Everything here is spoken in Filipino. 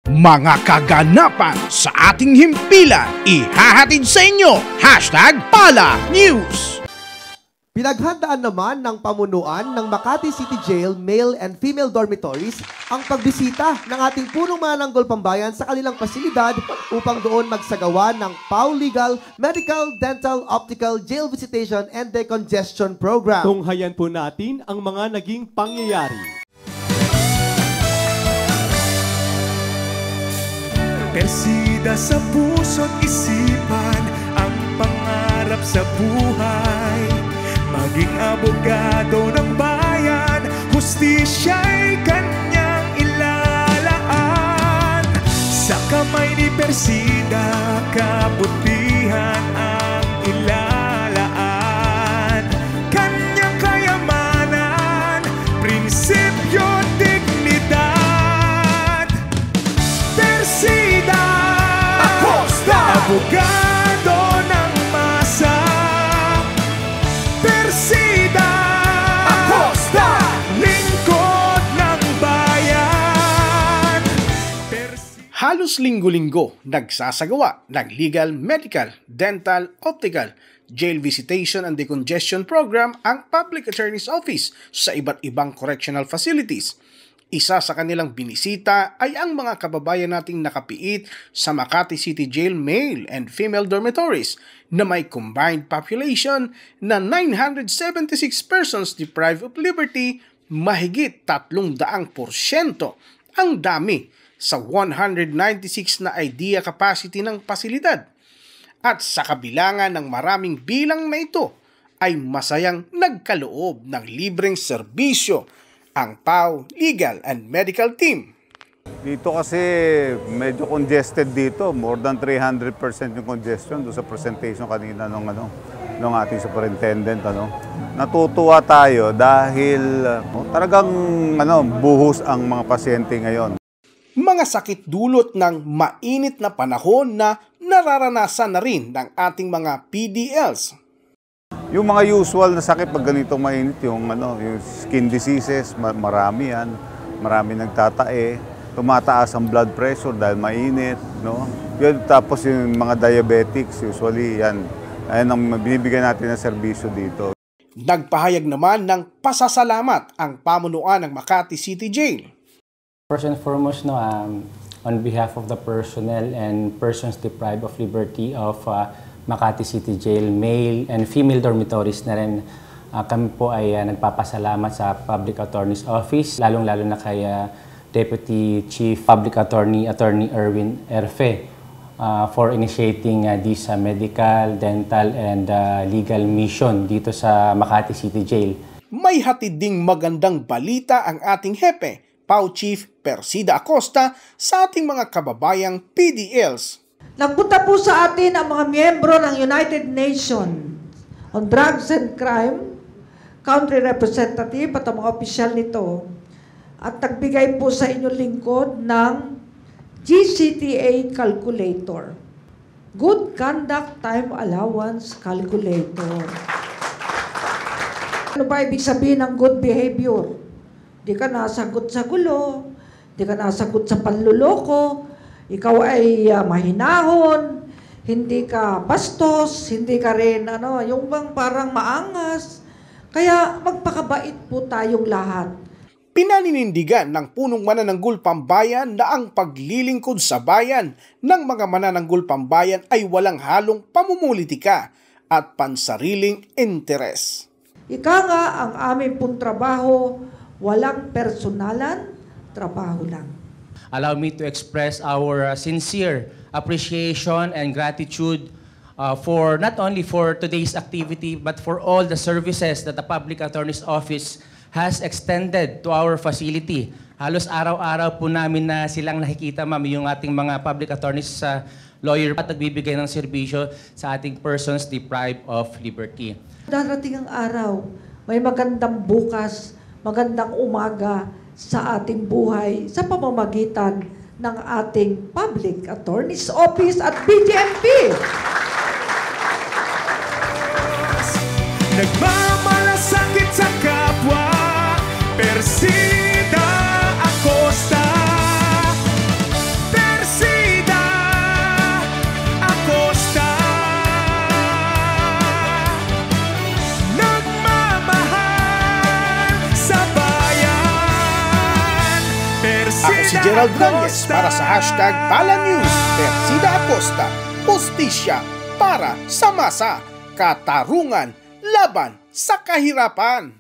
Mga kaganapan sa ating himpilan, ihahatid sa inyo, #PalaNews. Pinaghandaan naman ng pamunuan ng Makati City Jail Male and Female Dormitories ang pagbisita ng ating punong manananggol pambayan sa kanilang pasilidad upang doon magsagawa ng PAW Legal, Medical, Dental, Optical, Jail Visitation and Decongestion Program. Tunghayan po natin ang mga naging pangyayari. Persida sa puso't isipan ang pangarap sa buhay. Maging abogado ng bayan, hustisya'y kanyang ilalaan. Sa kamay ni Persida, kabutihan ang ilalaan. Kanyang kayamanan, prinsipyo, dignidad. Persida Acosta, abogado ng masa. Persida Acosta, lingkod ng bayan. Halos linggo-linggo nagsasagawa ng Legal, Medical, Dental, Optical, Jail Visitation and Decongestion Program ang Public Attorney's Office sa iba't ibang correctional facilities. Isa sa kanilang binisita ay ang mga kababayan nating nakapiit sa Makati City Jail Male and Female Dormitories na may combined population na 976 persons deprived of liberty, mahigit 300%. Ang dami sa 196 na idea capacity ng pasilidad. At sa kabilangan ng maraming bilang na ito ay masayang nagkaloob ng libreng serbisyo ang PAW Legal and Medical Team. Dito kasi medyo congested dito, more than 300% yung congestion doon sa presentation kanina ng ating superintendent. Natutuwa tayo dahil talagang buhos ang mga pasyente ngayon. Mga sakit dulot ng mainit na panahon na nararanasan na rin ng ating mga PDLs. Yung mga usual na sakit pag ganitong mainit, yung skin diseases, marami yan. Marami nagtatae. Tumataas ang blood pressure dahil mainit. Yun, tapos yung mga diabetics, usually yan. Ayan ang binibigyan natin ng serbisyo dito. Nagpahayag naman ng pasasalamat ang pamunuan ng Makati City Jail. First and foremost, on behalf of the personnel and persons deprived of liberty of Makati City Jail Male and Female Dormitories na rin, kami po ay nagpapasalamat sa Public Attorney's Office, lalong-lalo na kay Deputy Chief Public Attorney Erwin Erfe for initiating this medical, dental, and legal mission dito sa Makati City Jail. May hatid ding magandang balita ang ating hepe, PAW Chief Persida Acosta, sa ating mga kababayang PDLs. Nagpunta po sa atin ang mga miyembro ng United Nations on Drugs and Crime, country representative at ang mga opisyal nito, at nagbigay po sa inyong lingkod ng GCTA calculator, Good Conduct Time Allowance Calculator. Ano ba ibig sabihin ng good behavior? Di ka nasagot sa gulo, di ka nasagot sa panluloko, ikaw ay mahinahon, hindi ka bastos, hindi ka rin yung bang parang maangas. Kaya magpakabait po tayong lahat. Pinaninindigan ng punong manananggol pambayan na ang paglilingkod sa bayan ng mga manananggol pambayan ay walang halong pamumulitika at pansariling interes. Ika nga ang aming pong trabaho, walang personalan, trabaho lang. Allow me to express our sincere appreciation and gratitude for not only for today's activity but for all the services that the Public Attorney's Office has extended to our facility. Halos araw-araw po namin na silang nakikita, ma'am, yung ating mga public attorneys sa lawyer at nagbibigay ng serbisyo sa ating persons deprived of liberty. Darating ang araw, may magandang bukas, magandang umaga sa ating buhay sa pamamagitan ng ating Public Attorney's Office at BJMP. Nagmamalasakit sa kapwa, Persida Acosta. Ako si Gerald Grandes para sa hashtag Palanews. Persida Acosta, Hustisya para sa masa, katarungan laban sa kahirapan.